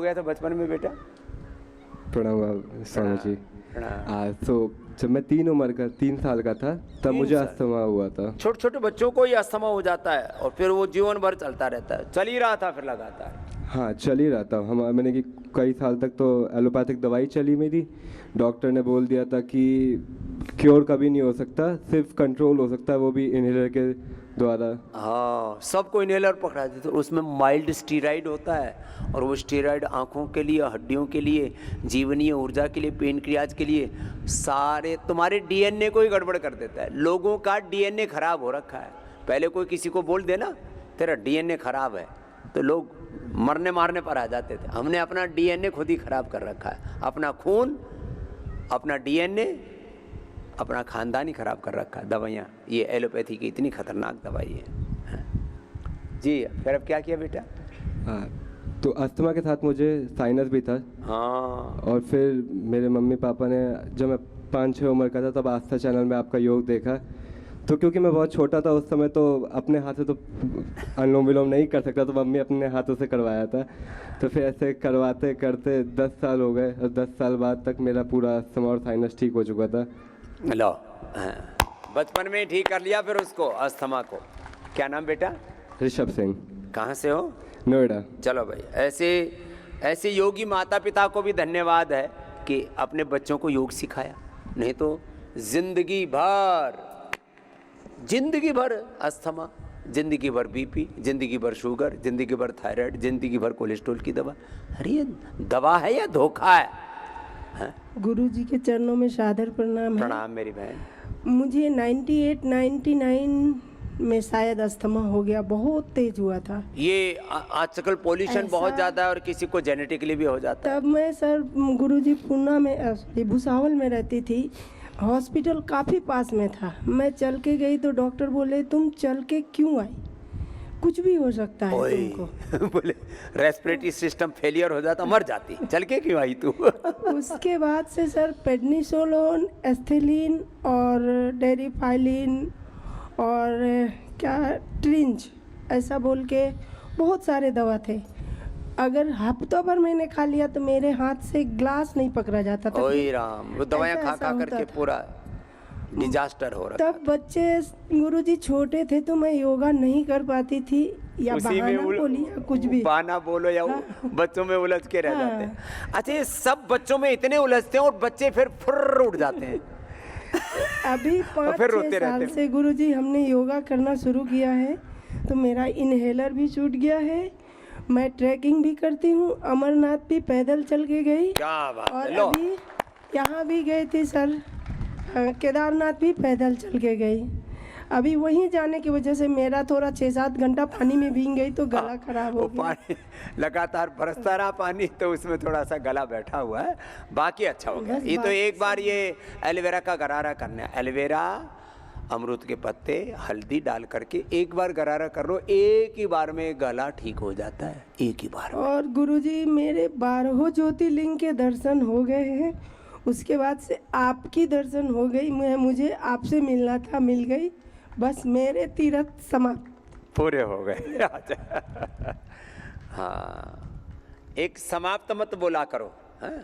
गया था बचपन में बेटा? प्रणाम स्वामी जी। प्रणाम। तो जब मैं 3 साल का था तब मुझे अस्थमा हुआ था। छोटे छोटे बच्चों को ही अस्थमा हो जाता है और फिर वो जीवन भर चलता रहता है। चल ही रहा था फिर लगातार? हाँ, चल ही रहा था। मैंने कि कई साल तक तो एलोपैथिक दवाई चली मेरी। डॉक्टर ने बोल दिया था कि क्योर कभी नहीं हो सकता, सिर्फ कंट्रोल हो सकता है, वो भी इनहेलर के द्वारा। हाँ, सबको इनहेलर पकड़ा देते, उसमें माइल्ड स्टीराइड होता है और वो स्टीराइड आँखों के लिए, हड्डियों के लिए, जीवनीय ऊर्जा के लिए, पेनक्रियाज के लिए, सारे तुम्हारे डीएनए को ही गड़बड़ कर देता है। लोगों का डीएनए खराब हो रखा है। पहले कोई किसी को बोल देना तेरा डीएनए खराब है तो लोग मरने मारने पर आ जाते थे। हमने अपना डीएनए खुद ही खराब कर रखा है। अपना खून, अपना डीएनए, अपना खानदान ही खराब कर रखा है। दवाइयाँ, ये एलोपैथी की इतनी खतरनाक दवाई है। जी, फिर अब क्या किया बेटा? हाँ, तो अस्थमा के साथ मुझे साइनस भी था। हाँ, और फिर मेरे मम्मी पापा ने, जब मैं 5-6 उम्र का था तब आस्था चैनल में आपका योग देखा। तो क्योंकि मैं बहुत छोटा था उस समय, तो अपने हाथ से तो अनुलोम विलोम नहीं कर सकता, तो मम्मी अपने हाथों से करवाया था। तो फिर ऐसे करवाते करते 10 साल हो गए और 10 साल बाद तक मेरा पूरा अस्थमा और साइनस ठीक हो चुका था। लो, हाँ, बचपन में ही ठीक कर लिया फिर उसको, अस्थमा को। क्या नाम बेटा? ऋषभ सिंह, कहाँ से हो? नोएडा। चलो भाई, ऐसे योगी माता पिता को भी धन्यवाद है कि अपने बच्चों को योग सिखाया, नहीं तो जिंदगी भर अस्थमा, जिंदगी भर बीपी, जिंदगी भर शुगर, जिंदगी भर थायराइड, जिंदगी भर कोलेस्ट्रॉल की दवा। अरे ये दवा है या धोखा है? हाँ? गुरु जी के चरणों में सादर प्रणाम है। प्रणाम मेरी बहन। मुझे 98-99 में शायद अस्थमा हो गया, बहुत तेज हुआ था। ये आजकल पॉल्यूशन बहुत ज़्यादा है और किसी को जेनेटिकली भी हो जाता है। तब मैं सर गुरु जी पूना में भुसावल में रहती थी। हॉस्पिटल काफ़ी पास में था। मैं चल के गई तो डॉक्टर बोले तुम चल के क्यों आई, कुछ भी हो सकता है तुमको। बोले रेस्पिरेटरी सिस्टम फेलियर हो जाता, मर जाती, चल के क्यों आई तू? उसके बाद से सर पेडनिसोलोन, एस्थेलिन और डेरिफाइलिन और क्या ट्रिंच, ऐसा बोल के बहुत सारे दवा थे। अगर हफ्तों भर मैंने खा लिया तो मेरे हाथ से ग्लास नहीं पकड़ा जाता था। ओए राम, वो दवाइयाँ खा खा करके पूरा डिजास्टर हो रहा। तब बच्चे गुरुजी छोटे थे तो मैं योगा नहीं कर पाती थी, या बहाना बोलिए कुछ भी, बहाना बोलो या बच्चों में उलझ के रह जाते हैं। अच्छा, ये सब बच्चों में इतने उलझते हैं और बच्चे फिर फुर्र उठ जाते हैं। अभी 5-6 साल से गुरुजी हमने योगा करना शुरू किया है तो मेरा इनहेलर भी छूट गया है। मैं ट्रैकिंग भी करती हूँ, अमरनाथ भी पैदल चल के गई। क्या बात और है। अभी यहाँ भी गई थी सर, केदारनाथ भी पैदल चल के गई। अभी वहीं जाने की वजह से मेरा थोड़ा 6-7 घंटा पानी में भीग गई तो गला खराब हो गया। पानी लगातार बरसता रहा पानी, तो उसमें थोड़ा सा गला बैठा हुआ है, बाकी अच्छा हो गया। ये तो एक बार ये एलोवेरा का गरारा करना है। एलोवेरा, अमरूद के पत्ते, हल्दी डाल करके एक बार गरारा कर लो, एक ही बार में गला ठीक हो जाता है, एक ही बार में। और गुरुजी मेरे 12 ज्योतिर्लिंग के दर्शन हो गए हैं। उसके बाद से आपकी दर्शन हो गई। मुझे आपसे मिलना था, मिल गई। बस मेरे तीर्थ समाप्त पूरे हो गए। हाँ, एक समाप्त मत बोला करो, हाँ?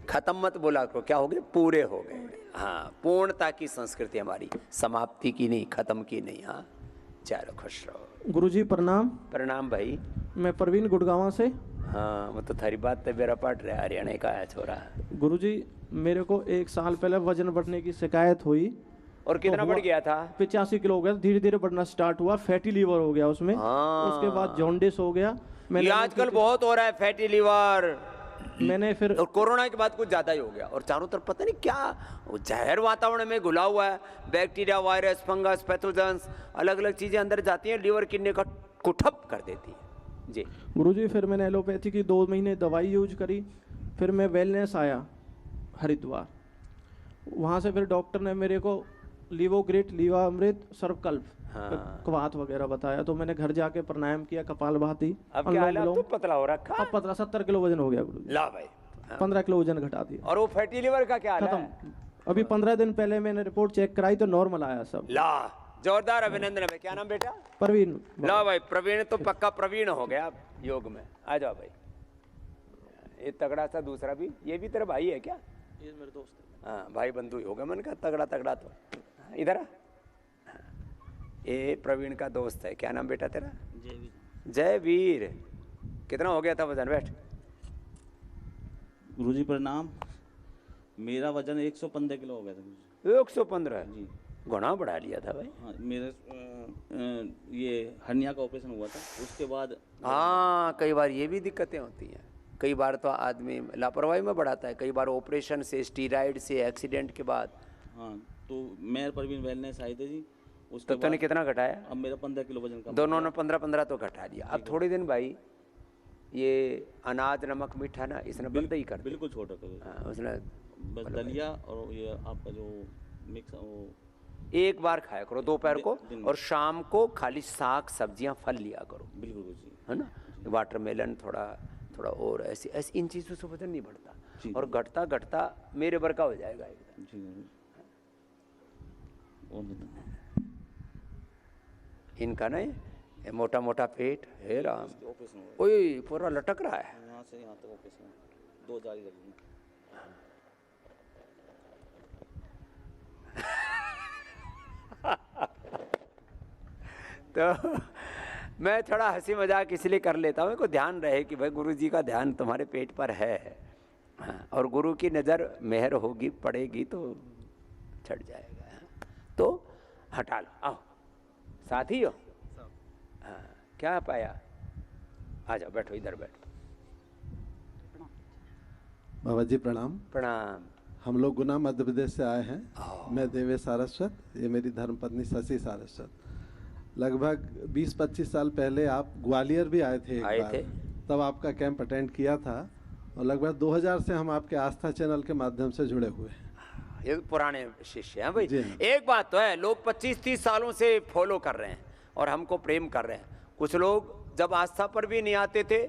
खत्म मत बोला करो। क्या हो गए? पूरे हो गए। हाँ, पूर्णता की संस्कृति हमारी, समाप्ति की नहीं, खत्म की नहीं। हाँ, चलो खुश रहो। गुरुजी प्रणाम। प्रणाम भाई। मैं प्रवीण गुड़गांव से। हाँ, वो तो थारी बात तो मेरा पट रहा है, हरियाणा का है छोरा। गुरुजी मेरे को 1 साल पहले वजन बढ़ने की शिकायत हुई। और कितना बढ़ गया था? 85 किलो हो गया। धीरे धीरे बढ़ना स्टार्ट हुआ, फैटी लीवर हो गया उसमें। उसके बाद जॉन्डिस हो गया। ये आजकल बहुत हो रहा है फैटी लीवर। मैंने फिर, और कोरोना के बाद कुछ ज्यादा ही हो गया। और चारों तरफ पता नहीं क्या जहर वातावरण में घुला हुआ है, बैक्टीरिया, वायरस, फंगस, पैथोजेंस, अलग अलग चीजें अंदर जाती हैं, लीवर किडनी का कुठप कर देती है। जी गुरुजी फिर मैंने एलोपैथी की 2 महीने दवाई यूज करी। फिर मैं वेलनेस आया हरिद्वार। वहाँ से फिर डॉक्टर ने मेरे को लिवोग्रेट, लीवामृत, सर्वकल्प, कवात वगैरह बताया। तो मैंने घर जाके प्राणायाम किया, कपालभाति। अब क्या हाल है? अब तो पतला हो रखा। अब पतला, 70 किलो वजन हो गया गुरुजी। ला भाई, 15 किलो वजन घटा दिया। और वो फैटी लीवर का क्या हाल है? खत्म। अभी 15 दिन पहले मैंने रिपोर्ट चेक कराई तो नॉर्मल आया सब। ला, जोरदार अभिनंदन है भाई। क्या नाम बेटा? प्रवीण। ला भाई, प्रवीण तो पक्का प्रवीण हो गया योग में। आ जाओ भाई। ये तगड़ा सा दूसरा भी, ये भी तेरा भाई है क्या? ये मेरे दोस्त है। हाँ भाई बंधु ही होगा। मैंने कहा तगड़ा तगड़ा तो इधर आ। हाँ, ये प्रवीण का दोस्त है। क्या नाम बेटा तेरा? जयवीर। कितना हो गया था वजन? बैठ। गुरुजी प्रणाम। मेरा वजन 115 किलो हो गया था गुरुजी। 115 जी। गुना बढ़ा लिया था भाई। हाँ, मेरे ये हर्निया का ऑपरेशन हुआ था, उसके बाद हाँ कई बार ये भी दिक्कतें होती हैं। कई बार तो आदमी लापरवाही में बढ़ाता है, कई बार ऑपरेशन से, स्टीराइड से, एक्सीडेंट के बाद। हाँ, तो मैं परवीन वेलनेस आए थे जी। उसके तो तूने बाद कितना घटाया? अब मेरा 15 किलो वजन कम। दोनों ने 15-15 तो घटा लिया। अब थोड़े दिन भाई ये अनाज नमक मीठा ना इसने बंद ही कर दिया। बिल्कुल छोटा कर। हाँ, उसने बस दलिया और ये आपका जो मिक्स वो एक बार खाया करो दोपहर को, दिन में। और शाम को खाली साग सब्जियां फल लिया करो, बिल्कुल गुरुजी। है ना। वाटरमेलन थोड़ा थोड़ा, और ऐसी ऐसी इन चीज़ों से वजन नहीं बढ़ता, जी। और घटता घटता मेरे भर का हो जाएगा एकदम। जी गुरुजी। और बताओ। इनका नहीं, ये मोटा मोटा पेट हे राम, ऑपरेशन हुआ ओए पूरा लटक रहा है। यहाँ से यहाँ तक ऑपरेशन, 2 जाली लगी। तो मैं थोड़ा हंसी मजाक इसलिए कर लेता हूँ को ध्यान रहे कि भाई गुरु जी का ध्यान तुम्हारे पेट पर है। हाँ, और गुरु की नज़र मेहर होगी, पड़ेगी तो छट जाएगा। तो हटा लो, आओ साथी हो। हाँ, क्या पाया? आ जाओ, बैठो, इधर बैठो। बाबा जी प्रणाम। प्रणाम। हम लोग गुना मध्य प्रदेश से आए हैं। मैं देवेश सारस्वत, ये मेरी धर्मपत्नी शशि सारस्वत। लगभग 20-25 साल पहले आप ग्वालियर भी आए थे एक आए बार। थे। तब आपका कैंप अटेंड किया था, और लगभग 2000 से हम आपके आस्था चैनल के माध्यम से जुड़े हुए हैं। ये पुराने शिष्य हैं भाई। जी हाँ। एक बात तो है, लोग 25-30 सालों से फॉलो कर रहे हैं और हमको प्रेम कर रहे हैं। कुछ लोग जब आस्था पर भी नहीं आते थे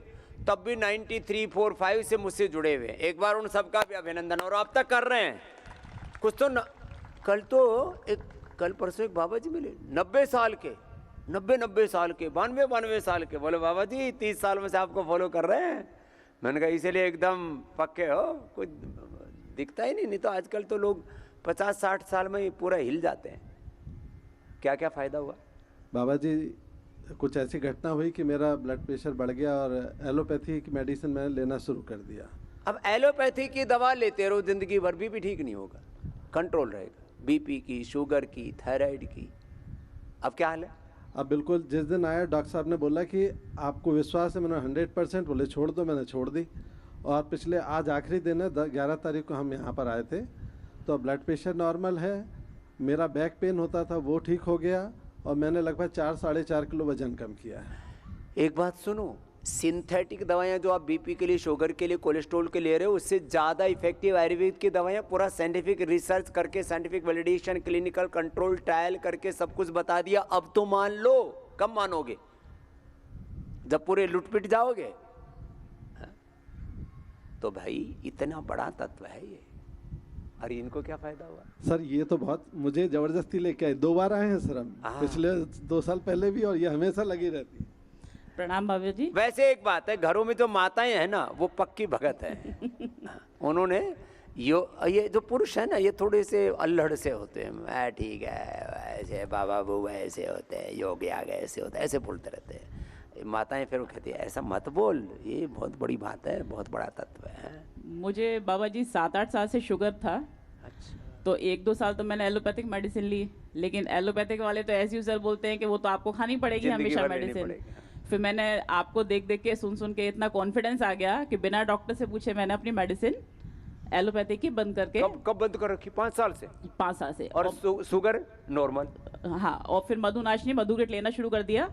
तब भी 93, 4, 5 से मुझसे जुड़े हुए हैं। एक बार उन सबका भी अभिनंदन, और अब तक कर रहे हैं। कुछ तो कल परसों एक बाबा जी मिले 90 साल के, 90 साल के, 92 साल के। बोले बाबा जी 30 साल में से आपको फॉलो कर रहे हैं। मैंने कहा इसीलिए एकदम पक्के हो, कुछ दिखता ही नहीं तो आजकल तो लोग 50-60 साल में ही पूरा हिल जाते हैं। क्या क्या फ़ायदा हुआ? बाबा जी कुछ ऐसी घटना हुई कि मेरा ब्लड प्रेशर बढ़ गया, और एलोपैथी की मेडिसिन मैंने लेना शुरू कर दिया। अब एलोपैथी की दवा लेते रहो जिंदगी भर, बीपी ठीक नहीं होगा, कंट्रोल रहेगा। बीपी की, शुगर की, थायराइड की। अब क्या हाल है? अब बिल्कुल जिस दिन आया डॉक्टर साहब ने बोला कि आपको विश्वास है, मैंने 100%, बोले छोड़ दो, मैंने छोड़ दी। और पिछले आज आखिरी दिन है, 11 तारीख को हम यहाँ पर आए थे। तो ब्लड प्रेशर नॉर्मल है, मेरा बैक पेन होता था वो ठीक हो गया, और मैंने लगभग 4-4.5 किलो वजन कम किया है। एक बात सुनो, सिंथेटिक दवाएं जो आप बीपी के लिए, शुगर के लिए, कोलेस्ट्रॉल के ले रहे हो, उससे ज़्यादा इफेक्टिव आयुर्वेद की दवाएं, पूरा साइंटिफिक रिसर्च करके, scientific validation, clinical control trial करके सब कुछ बता दिया। अब तो मान लो। कब मानोगे? जब पूरे लुटपिट जाओगे। हाँ? तो भाई इतना बड़ा तत्व है ये, और इनको क्या फायदा हुआ? सर ये तो बहुत मुझे ज़बरदस्ती लेके आए। 2 बार आए हैं सर हम, पिछले 2 साल पहले भी, और ये हमेशा लगी रहती है। प्रणाम बाबा जी। वैसे एक बात है, घरों में जो माताएं हैं ना वो पक्की भगत है। उन्होंने ये जो पुरुष है ना, ये थोड़े से अल्हड़ से होते हैं। मैं ठीक है, ऐसे बाबा बुआ ऐसे होते हैं, योगी आ गए ऐसे होते हैं, ऐसे बोलते रहते हैं। माताएं फिर वो कहती है ऐसा मत बोल, ये बहुत बड़ी बात है, बहुत बड़ा तत्व है। मुझे बाबा जी 7-8 साल से शुगर था। अच्छा। तो 1-2 साल तो मैंने एलोपैथिक मेडिसिन ली, लेकिन एलोपैथिक वाले तो ऐसे यूजर बोलते हैं कि वो तो आपको खानी पड़ेगी जिंदगी हमेशा भर लेनी मेडिसिन। पड़ेगी। फिर मैंने आपको देख देख के, सुन के इतना कॉन्फिडेंस आ गया कि बिना डॉक्टर से पूछे मैंने अपनी मेडिसिन एलोपैथिक की बंद करके कब बंद कर रखी? 5 साल से। 5 साल से। और शुगर नॉर्मल? हाँ, और फिर मधुनाशनी, मधुग्रेट लेना शुरू कर दिया,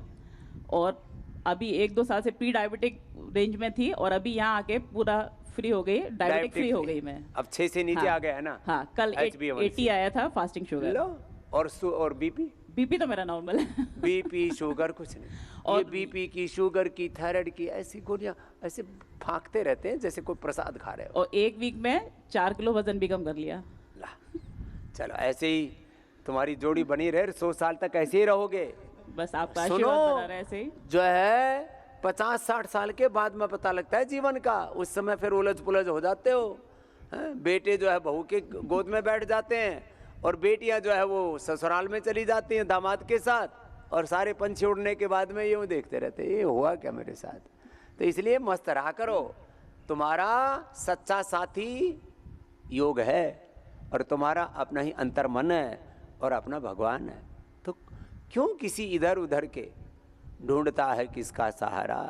और अभी 1-2 साल से प्री डायबिटिक रेंज में थी, और अभी यहाँ आके पूरा फ्री हो गई, डायबिटिक फ्री हो गई मैं। अब 6 से नीचे हाँ, आ गया है ना? हाँ, कल 80 आया था फास्टिंग शुगर। लो, और बीपी? बीपी तो मेरा नॉर्मल है। बीपी शुगर कुछ नहीं। और ये बीपी की, शुगर की, थायराइड की ऐसी गोलियां ऐसे फांकते रहते हैं जैसे कोई प्रसाद खा रहे हो। और 1 वीक में 4 किलो वजन भी कम कर लिया। ला, चलो ऐसे ही तुम्हारी जोड़ी बनी रहे, 100 साल तक ऐसे ही रहोगे। बस आपका सुनो, आशीर्वाद बना रहे ऐसे ही। जो है 50-60 साल के बाद में पता लगता है जीवन का। उस समय फिर उलझ पुलझ हो जाते हो, हैं? बेटे जो है बहू के गोद में बैठ जाते हैं और बेटियां जो है वो ससुराल में चली जाती हैं दामाद के साथ, और सारे पंछी उड़ने के बाद में यूँ देखते रहते ये हुआ क्या मेरे साथ। तो इसलिए मस्त रहा करो, तुम्हारा सच्चा साथी योग है और तुम्हारा अपना ही अंतर मन है और अपना भगवान है। तो क्यों किसी इधर उधर के ढूंढता है किसका सहारा,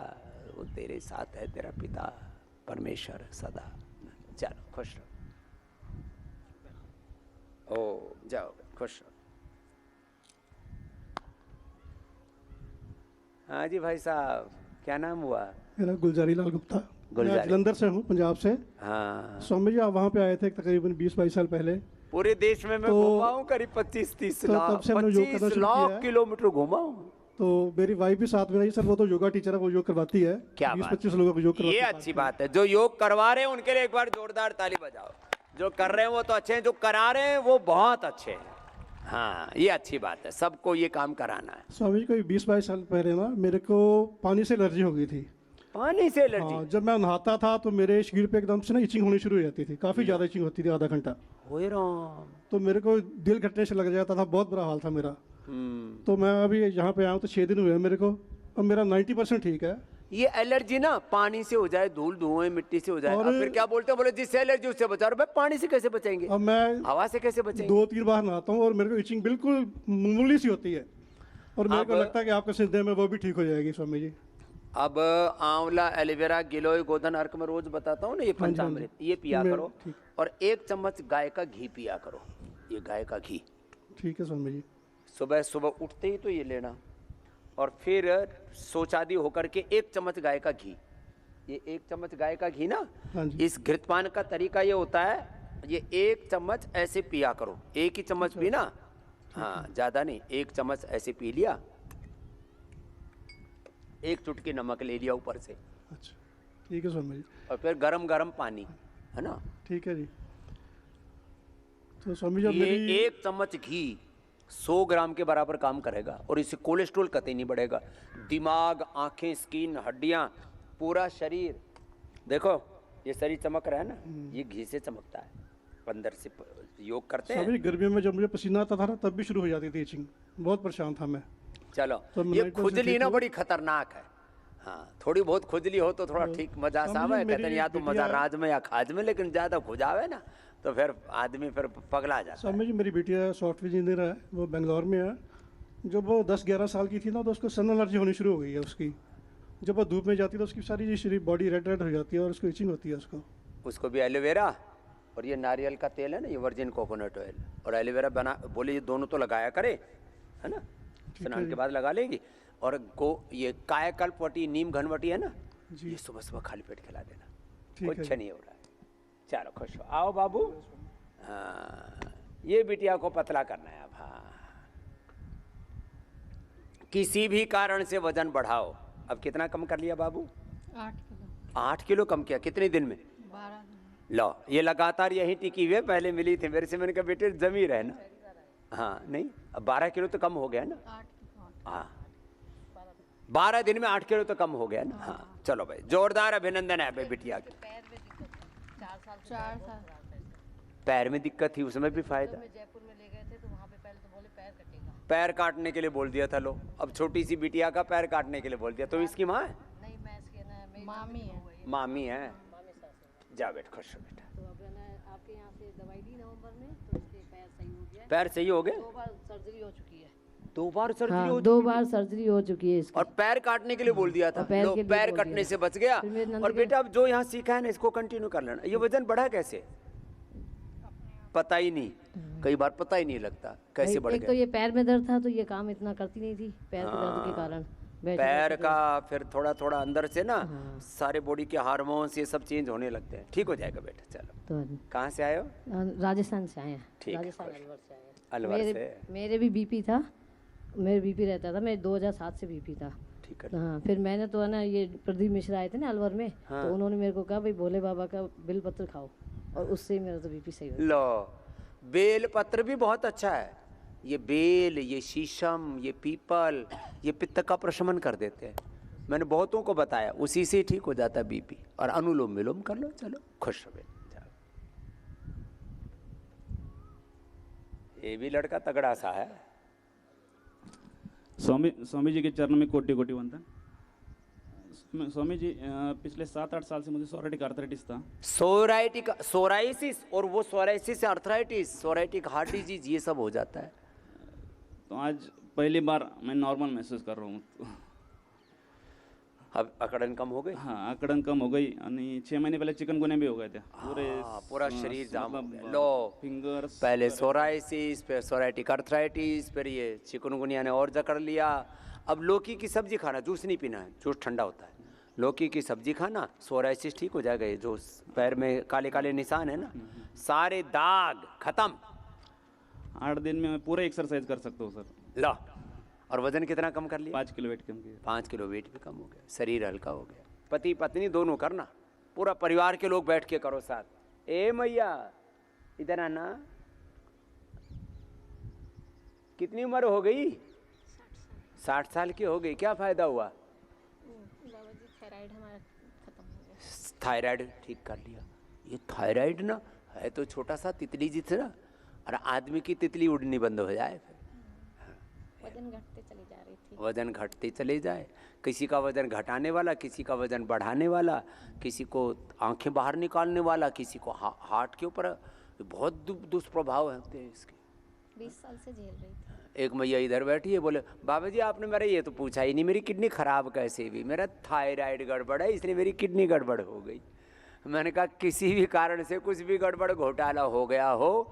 वो तेरे साथ है तेरा पिता परमेश्वर सदा। चलो खुश रहो, ओ जाओ खुश रहो। हाँ जी भाई साहब, क्या नाम हुआ? मेरा गुलजारी लाल गुप्ता, मैं गुलजारी। जलंधर से हूँ, पंजाब से। हाँ, स्वामी जी आप वहाँ पे आए थे तकरीबन 20-22 साल पहले। पूरे देश में मैं तो- घूमा हूँ करीब 25-30 तो लाख तब से हमने योग करना 25 शुरू किया लाख है। किलोमीटर घूमा हूँ। तो मेरी वाइफ भी साथ में आई सर, वो तो योगा टीचर है, वो योग करवाती है। क्या बात 20-25 लोगों को योग करवाती ये है। अच्छी बात है। जो योग करवा रहे हैं उनके लिए एक बार जोरदार ताली बजाओ। जो कर रहे हैं वो तो अच्छे हैं, जो करा रहे हैं वो बहुत अच्छे हैं। हाँ, ये अच्छी बात है, सबको ये काम कराना है। स्वामी जी कोई 20-22 साल पहले ना मेरे को पानी से एलर्जी हो गई थी। पानी से एलर्जी? हाँ, जब मैं नहाता था तो मेरे शरीर पे एकदम से ना इचिंग होनी शुरू हो जाती थी, काफ़ी ज़्यादा इचिंग होती थी, आधा घंटा। ओए राम। तो मेरे को दिल घटने से लग जाता था, बहुत बुरा हाल था मेरा। तो मैं अभी यहाँ पे आया हूँ तो 6 दिन हुए हैं मेरे को, और मेरा 90% ठीक है। ये एलर्जी ना पानी से हो जाए, धूल धुएं मिट्टी से हो जाए, और- अब फिर क्या बोलते हैं, बोले जिससे एलर्जी उससे बचा रहे। भाई पानी से कैसे बचेंगे, अब मैं हवा से कैसे बचेंगे? 2-3 बार नहाता हूँ और मेरे को इचिंग बिल्कुल मामूली सी होती है, और मेरे को अब- लगता है कि आपके सिद्धे में वो भी ठीक हो जाएगी स्वामी जी। अब आंवला, एलोवेरा, गिलोय, गोधन अर्क में रोज बताता हूँ ना, ये हाँ जी, पंचामृत ये पिया मैं- करो, ठीक। और 1 चम्मच गाय का घी पिया करो। ये गाय का घी ठीक है स्वामी जी। सुबह सुबह उठते ही तो ये लेना, और फिर सोचादी होकर के 1 चम्मच गाय का घी। ये 1 चम्मच गाय का घी ना, हाँ जी। इस घृतपान का तरीका ये होता है, ये 1 चम्मच ऐसे पिया करो, 1 ही चम्मच पीना, हाँ ज़्यादा नहीं, 1 चम्मच ऐसे पी लिया, 1 चुटकी नमक ले लिया ऊपर से, अच्छा ठीक है स्वामी जी। और फिर गरम गरम पानी, है ना। ठीक है जी। तो स्वामी जी अब ये मेरी 1 चम्मच घी 100 ग्राम के बराबर काम करेगा, और इससे कोलेस्ट्रॉल कतई नहीं बढ़ेगा। दिमाग, आंखें, स्किन, हड्डियां, पूरा शरीर, देखो ये शरीर चमक रहा है ना, ये घी से चमकता है। अंदर से योग करते स्वामी हैं। जी गर्मियों में जब मुझे पसीना आता था ना तब भी शुरू हो जाती थी इचिंग, बहुत परेशान था मैं। चलो, तो मैं ये 90% खुजली ठीक ना हूँ। बड़ी खतरनाक है। हाँ, थोड़ी बहुत खुजली हो तो थोड़ा ठीक मजा सा स्वामी आवे, जी, कहते हैं मेरी या तो मजा बिटिया- राज में या खाज में, लेकिन ज्यादा खुजावे ना तो फिर आदमी फिर पगला जाता है। स्वामी जी मेरी बेटिया सॉफ्टवेयर इंजीनियर है, वो बेंगलोर में है। जब वो 10-11 साल की थी ना तो उसको सन एलर्जी होनी शुरू हो गई है उसकी। जब वो धूप में जाती है तो उसकी सारी शरीर बॉडी रेड रेड हो जाती है और उसको इचिंग होती है उसको। उसको भी एलोवेरा और ये नारियल का तेल है ना, ये वर्जिन कोकोनट ऑयल और एलोवेरा बना, बोले ये दोनों तो लगाया करे, है ना, स्नान के बाद लगा लेगी। और ये कायाकल्प वटी, नीम घनवटी है ना, ये सुबह सुबह खाली पेट खिला देना, ठीक है कुछ जी। नहीं हो रहा है। चलो खुश हो, आओ बाबू। हाँ, ये बिटिया को पतला करना है अब। हाँ, किसी भी कारण से वजन बढ़ाओ। अब कितना कम कर लिया बाबू? 8 किलो। 8 किलो कम किया, कितने दिन में? 12 दिन। लो, ये लगातार यही टिकी हुई है, पहले मिली थी मेरे से, मैंने कहा बेटे जमी रहे ना। हाँ नहीं, अब 12 किलो तो कम हो गया ना। 8 किलो। हाँ, 12 दिन में 8 किलो तो कम हो गया ना। हाँ चलो भाई, जोरदार अभिनंदन है भाई बिटिया की। 4 साल। पैर में दिक्कत थी, उसमें भी फायदा। जयपुर में ले गए थे तो वहाँ पे पहले तो बोले पैर कटेगा। पैर काटने के लिए बोल दिया था, लो अब छोटी सी बिटिया का पैर काटने के लिए बोल दिया। तो इसकी माँ है? नहीं, मैं इसके ना मेरी मामी है। मामी है। जा बेट, खुश हो बेटा। तो अब ना आपके यहाँ से दवाई ली नवंबर में तो इसके पैर सही हो गया। पैर सही हो गए? 2 बार सर्जरी हो चुकी है। 2 बार सर्जरी हो 2 बार सर्जरी हो चुकी है इसकी। और पैर काटने के लिए बोल दिया था। और पैर लो, के लिए पैर बोल कटने दिया। से बच गया। फिर मेरे नंद और के- बेटा अब जो यहाँ सीखा है ना इसको कंटिन्यू कर लेना। ये वजन बढ़ा कैसे? पता ही नहीं, कई बार पता ही नहीं लगता कैसे बढ़ एक तो गया। ये पैर में दर्द था तो ये काम इतना करती नहीं थी पैर के दर्द के कारण। बैठे पैर बैठे का फिर थोड़ा थोड़ा अंदर से ना सारे बॉडी के हार्मोन्स ये सब चेंज होने लगते हैं। ठीक हो जाएगा बेटा। चलो, तो कहाँ से आए हो? राजस्थान से आए हैं। ठीक है, राजस्थान खुश। अलवर से आए हैं। अलवर मेरे से। मेरे भी बीपी था, मेरे बीपी रहता था, मेरे 2007 से बीपी था। ठीक है। हाँ, फिर मैंने तो है ना ये प्रदीप मिश्रा आए थे ना अलवर में, तो उन्होंने मेरे को कहा भाई भोले बाबा का बिल पत्र खाओ, और उससे ही मेरा तो बीपी सही हो गया। लो, बेल पत्र भी बहुत अच्छा है। ये बेल, ये शीशम, ये पीपल, ये पित्त का प्रशमन कर देते हैं। मैंने बहुतों को बताया, उसी से ठीक हो जाता है बीपी। और अनुलोम विलोम कर लो, चलो खुश रहो। ये भी लड़का तगड़ा सा है। स्वामी जी के चरण में कोटि कोटि वंदन। स्वामी जी पिछले 7-8 साल से मुझे सोराइटिक आर्थराइटिस था। सोराइसिस, और वो सोराइसिस से आर्थराइटिस, सोराइटिक हार्ट डिजीज, ये सब हो जाता है। तो आज पहली बार मैं नॉर्मल महसूस कर रहा हूँ। अब अकड़न कम हो गई। हाँ, अकड़न कम हो गई। और 6 महीने पहले चिकनगुनिया भी हो गए थे। पूरा शरीर जाम हो गया। लो, फिंगर्स, पहले सोराइसिस, फिर सोराइटिक आर्थराइटिस, फिर ये चिकनगुनिया ने और जकड़ लिया। अब लौकी की सब्जी खाना, जूस नहीं पीना है, जूस ठंडा होता है। लौकी की सब्जी खाना, सोराइसिस ठीक हो जाएगा। ये जो पैर में काले काले निशान है ना, सारे दाग खत्म। 8 दिन में मैं पूरा एक्सरसाइज कर सकता हूँ सर। ला, और वजन कितना कम कर लिया? 5 किलो वेट कम किया। 5 किलो वेट भी कम हो गया, शरीर हल्का हो गया। पति पत्नी दोनों करना, पूरा परिवार के लोग बैठ के करो साथ। ए मैया इधर आना। कितनी उम्र हो गई? 60 साल की हो गई। क्या फायदा हुआ? थायराइड हमारा खत्म हो गया। थायराइड ठीक कर लिया। ये थायराइड ना है तो छोटा सा तितली जितना, और आदमी की तितली उड़नी बंद हो जाए। वजन घटते चली जा रही थी। वजन घटते चले जाए। किसी का वजन घटाने वाला, किसी का वजन बढ़ाने वाला, किसी को आंखें बाहर निकालने वाला, किसी को हार्ट के ऊपर। बहुत दुष्प्रभाव होते हैं इसके। 20 साल से झेल रही थी। एक मैया इधर बैठी है, बोले बाबा जी आपने मेरा ये तो पूछा ही नहीं, मेरी किडनी खराब कैसे हुई? मेरा थायराइड गड़बड़ है, इसलिए मेरी किडनी गड़बड़ हो गई। मैंने कहा किसी भी कारण से कुछ भी गड़बड़ घोटाला हो गया हो,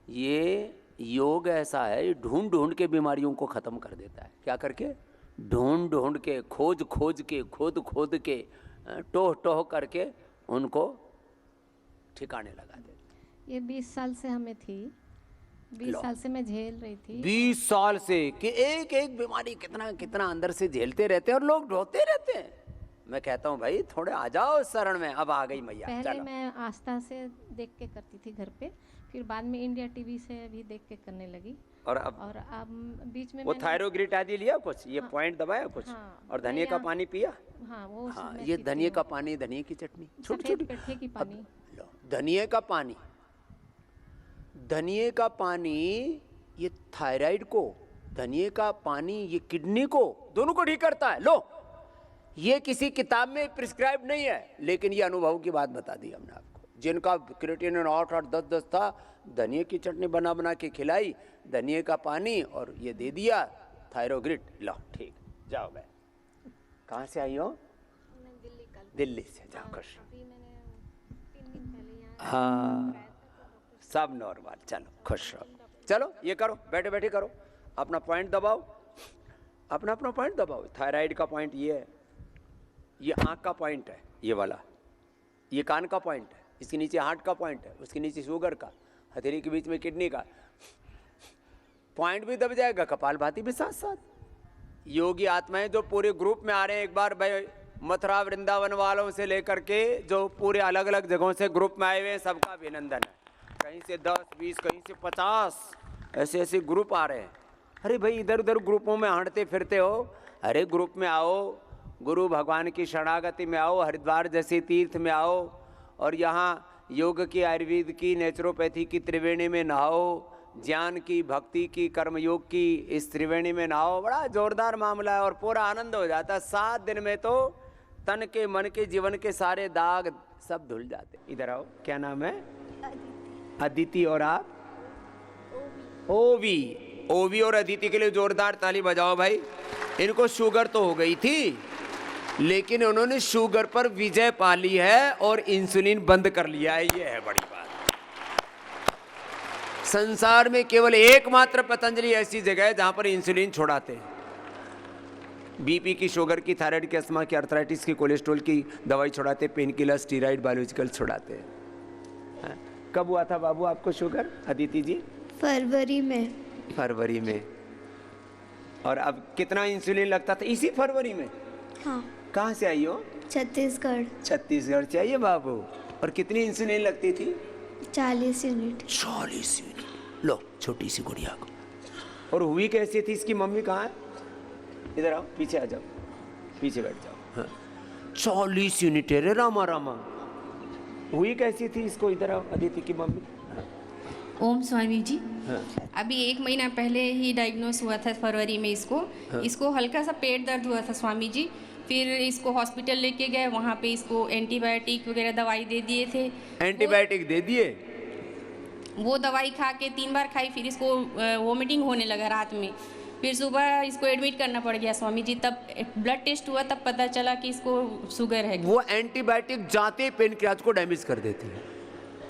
ये योग ऐसा है, ढूंढ ढूंढ के बीमारियों को ख़त्म कर देता है। क्या करके? ढूंढ ढूंढ के, खोज खोज के, खोद खोद के, टोह टोह करके उनको ठिकाने लगा देता। ये 20 साल से हमें थी। 20 साल से मैं झेल रही थी। 20 साल से कि एक एक बीमारी कितना कितना अंदर से झेलते रहते हैं और लोग ढोते रहते हैं। मैं कहता हूँ भाई थोड़े आ जाओ शरण में। अब आ गई मैया। पहले चलो। मैं आस्था से देख के करती थी घर पे, फिर बाद में इंडिया टीवी से भी देख के करने लगी। और अब बीच में वो थायरोग्रिट आदि लिया कुछ, ये पॉइंट दबाया कुछ, हाँ, और धनिया का पानी पिया। हाँ, वो हाँ, मैं ये पीती धनिया हूँ। का पानी, धनिया की चटनी, छोटी सफेद छोटी। पेठे की पानी। लो, धनिया का पानी, धनिया का पानी ये थायराइड को, धनिया का पानी ये किडनी को, दोनों को ठीक करता है। लो, ये किसी किताब में प्रिस्क्राइब नहीं है, लेकिन ये अनुभव की बात बता दी हमने आपको। जिनका क्रिएटिनिन 8-8, 10-10 था, धनिया की चटनी बना बना के खिलाई, धनिया का पानी और ये दे दिया थायरोग्रिट। लो ठीक, जाओ गए। कहाँ से आई हो? दिल्ली से। जाओ खुश। हाँ, सब नॉर्मल। चलो खुश रहो। चलो ये करो, बैठे बैठे करो। अपना पॉइंट दबाओ, अपना अपना पॉइंट दबाओ। थायराइड का पॉइंट ये है, ये आँख का पॉइंट है, ये वाला, ये कान का पॉइंट है, इसके नीचे हार्ट का पॉइंट है, उसके नीचे शुगर का, हथेली के बीच में किडनी का पॉइंट भी दब जाएगा, कपालभाति भी साथ साथ। योगी आत्माएं जो पूरे ग्रुप में आ रहे हैं, एक बार भाई मथुरा वृंदावन वालों से लेकर के जो पूरे अलग अलग जगहों से ग्रुप में आए हुए हैं, सबका अभिनंदन है। कहीं से 10, 20, कहीं से 50 ऐसे ऐसे ग्रुप आ रहे हैं। अरे भाई इधर उधर ग्रुपों में हांटते फिरते हो, अरे ग्रुप में आओ, गुरु भगवान की शरणागति में आओ, हरिद्वार जैसे तीर्थ में आओ, और यहाँ योग की, आयुर्वेद की, नेचुरोपैथी की त्रिवेणी में नहाओ, ज्ञान की, भक्ति की, कर्मयोग की इस त्रिवेणी में नहाओ। बड़ा जोरदार मामला है और पूरा आनंद हो जाता है। 7 दिन में तो तन के, मन के, जीवन के सारे दाग सब धुल जाते। इधर आओ, क्या नाम है? अदिति। और आप? ओवी। ओवी और अदिति के लिए जोरदार ताली बजाओ भाई। इनको शुगर तो हो गई थी, लेकिन उन्होंने शुगर पर विजय पा ली है और इंसुलिन बंद कर लिया है। ये है बड़ी बात। संसार में केवल एकमात्र पतंजलि ऐसी जगह है जहां पर इंसुलिन छोड़ाते हैं। बीपी की, शुगर की, थायराइड की, अस्थमा की, आर्थराइटिस की, कोलेस्ट्रॉल की दवाई छोड़ाते, पेन किलर, स्टीरॉइड, बायोलॉजिकल छोड़ाते हैं। कब हुआ था बाबू आपको शुगर, अदिति जी? फरवरी में। फरवरी में। और अब कितना इंसुलिन लगता था इसी फरवरी में? हाँ। कहाँ से आई हो? छत्तीसगढ़। छत्तीसगढ़ से आई है बाबू। और कितनी इंसुलिन लगती थी? 40 यूनिट। 40 यूनिट। लो, छोटी सी गुड़िया को। और हुई कैसे थी? इसकी मम्मी कहाँ है? इधर आओ, पीछे आ जाओ। पीछे बैठ जाओ। हाँ 40 यूनिट है रे रामा रामा। हुई कैसी थी इसको? इधर आओ अदिति की मम्मी। ओम स्वामी जी। हाँ। अभी 1 महीना पहले ही डायग्नोस हुआ था फरवरी में इसको। हाँ। इसको हल्का सा पेट दर्द हुआ था स्वामी जी। फिर इसको हॉस्पिटल लेके गए, वहाँ पे इसको एंटीबायोटिक वगैरह दवाई दे दिए थे। एंटीबायोटिक दे दिए? वो दवाई खा के 3 बार खाई, फिर इसको वोमिटिंग होने लगा रात में। फिर सुबह इसको एडमिट करना पड़ गया स्वामी जी। तब ब्लड टेस्ट हुआ, तब पता चला कि इसको शुगर है। वो एंटीबायोटिक जाते ही पेनक्रियाज को डैमेज कर देते हैं,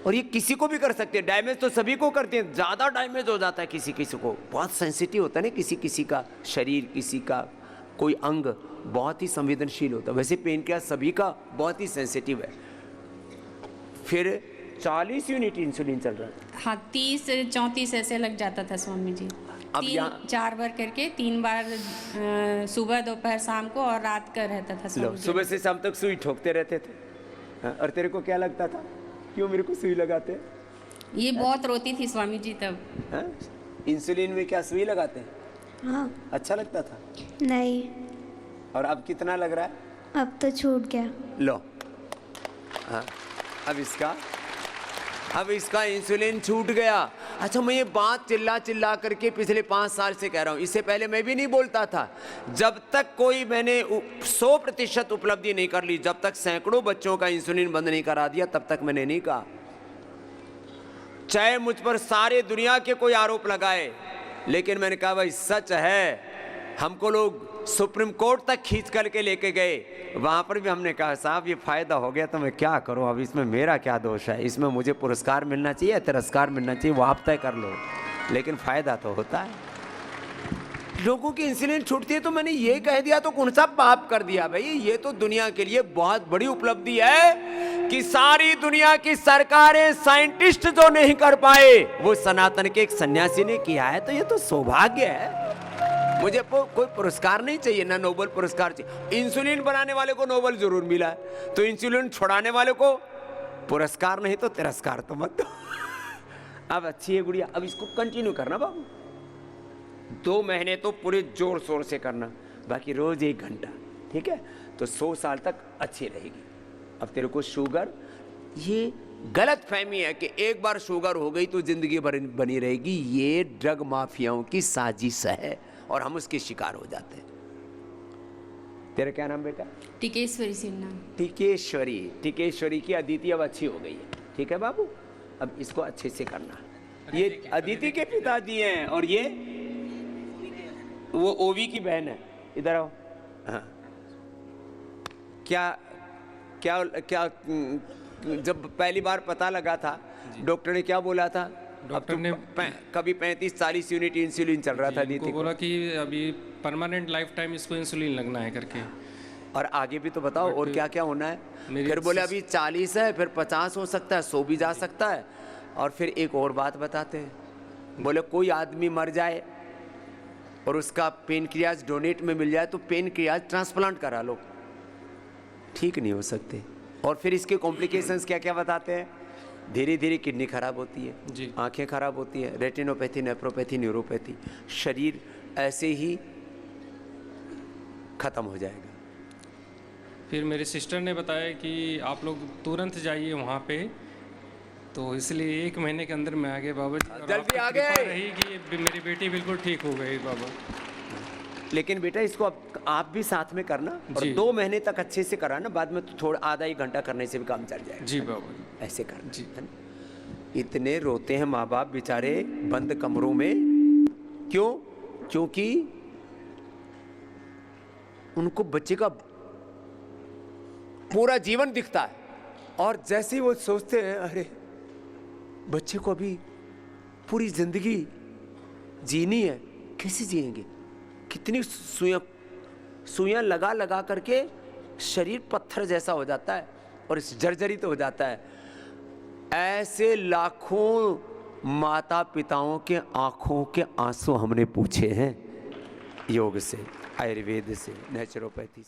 और ये किसी को भी कर सकते हैं। डैमेज तो सभी को करते हैं, ज़्यादा डैमेज हो जाता है किसी किसी को। बहुत सेंसिटिव होता है ना किसी किसी का शरीर, किसी का कोई अंग बहुत ही संवेदनशील होता है। वैसे पेनक्रियाज सभी का बहुत ही सेंसिटिव है। फिर 40 यूनिट इंसुलिन चल रहा है। हाँ 30-34 ऐसे लग जाता था स्वामी जी। अब 3-4 बार करके 3 बार सुबह दोपहर शाम को और रात का रहता था स्वामी जी। सुबह से शाम तक सुई ठोकते रहते थे। और तेरे को क्या लगता था, क्यों मेरे को सुई लगाते? ये बहुत रोती थी स्वामी जी तब। हाँ? इंसुलिन में क्या सुई लगाते हैं? हाँ। अच्छा लगता था? नहीं। और अब कितना लग रहा है? अब तो छूट गया। लो। हाँ अब इसका इंसुलिन छूट गया। अच्छा, मैं ये बात चिल्ला चिल्ला करके पिछले 5 साल से कह रहा हूँ। इससे पहले मैं भी नहीं बोलता था। जब तक कोई मैंने 100% उपलब्धि नहीं कर ली, जब तक सैकड़ों बच्चों का इंसुलिन बंद नहीं करा दिया, तब तक मैंने नहीं कहा। चाहे मुझ पर सारे दुनिया के कोई आरोप लगाए, लेकिन मैंने कहा भाई सच है। हमको लोग सुप्रीम कोर्ट तक खींच करके लेके गए, वहाँ पर भी हमने कहा साहब ये फ़ायदा हो गया तो मैं क्या करूँ, अब इसमें मेरा क्या दोष है? इसमें मुझे पुरस्कार मिलना चाहिए या तिरस्कार मिलना चाहिए, वो आप तय कर लो, लेकिन फ़ायदा तो होता है। लोगों की इंसुलिन छूटती है तो मैंने ये कह दिया तो कौन सा पाप कर दिया भाई? ये तो दुनिया के लिए बहुत बड़ी उपलब्धि है कि सारी दुनिया की सरकारें, साइंटिस्ट जो नहीं कर पाए, वो सनातन के एक सन्यासी ने किया है। तो ये तो सौभाग्य है। मुझे कोई पुरस्कार नहीं चाहिए, ना नोबेल पुरस्कार चाहिए। इंसुलिन बनाने वाले को नोबेल जरूर मिला है, तो इंसुलिन छुड़ाने वाले को पुरस्कार नहीं तो तिरस्कार तो मत दो। अब अच्छी है गुड़िया, अब इसको कंटिन्यू करना बाबू। 2 महीने तो पूरे जोर शोर से करना, बाकी रोज 1 घंटा, ठीक है? तो 100 साल तक अच्छी रहेगी। अब तेरे को शुगर, ये गलत फहमी है कि एक बार शुगर हो गई तो जिंदगी भर बनी रहेगी। ये ड्रग माफियाओं की साजिश है और हम उसके शिकार हो जाते हैं। तेरा क्या नाम बेटा? टिकेश्वरी सिन्हा। टिकेश्वरी की अदिति अब अच्छी हो गई है, ठीक है बाबू? अब इसको अच्छे से करना। ये अदिति के पिताजी हैं और ये वो ओवी की बहन है। इधर आओ। हाँ क्या क्या क्या जब पहली बार पता लगा था, डॉक्टर ने क्या बोला था? डॉक्टर ने कभी 35-40 यूनिट इंसुलिन चल रहा था दीदी को। बोला कि अभी परमानेंट लाइफ टाइम इसको इंसुलिन लगना है करके। और आगे भी तो बताओ और क्या क्या होना है? फिर बोले अभी 40 है, फिर 50 हो सकता है, 100 भी जा सकता है। और फिर एक और बात बताते हैं, बोले कोई आदमी मर जाए और उसका पेनक्रियाज डोनेट में मिल जाए तो पेनक्रियाज ट्रांसप्लांट करा लो, ठीक नहीं हो सकते। और फिर इसके कॉम्प्लिकेशंस क्या क्या बताते हैं? धीरे धीरे किडनी खराब होती है, आंखें खराब होती है, रेटिनोपैथी, नेफ्रोपैथी, न्यूरोपैथी, शरीर ऐसे ही खत्म हो जाएगा। फिर मेरे सिस्टर ने बताया कि आप लोग तुरंत जाइए वहाँ पे, तो इसलिए 1 महीने के अंदर मैं आ गया बाबा जी। जल्दी आ गए रही कि मेरी बेटी बिल्कुल ठीक हो गई बाबा। लेकिन बेटा इसको आप भी साथ में करना और 2 महीने तक अच्छे से कराना, बाद में तो थोड़ा आधा 1 घंटा करने से भी काम चल जाएगा। जी बाबा, ऐसे करना जी। इतने रोते हैं माँ बाप बेचारे बंद कमरों में, क्यों? क्योंकि उनको बच्चे का पूरा जीवन दिखता है और जैसे ही वो सोचते हैं अरे बच्चे को अभी पूरी जिंदगी जीनी है, कैसे जिएंगे? कितनी सुइयां लगा लगा करके शरीर पत्थर जैसा हो जाता है और जर्जरित तो हो जाता है। ऐसे लाखों माता पिताओं के आंखों के आंसू हमने पूछे हैं योग से, आयुर्वेद से, नेचुरोपैथी से।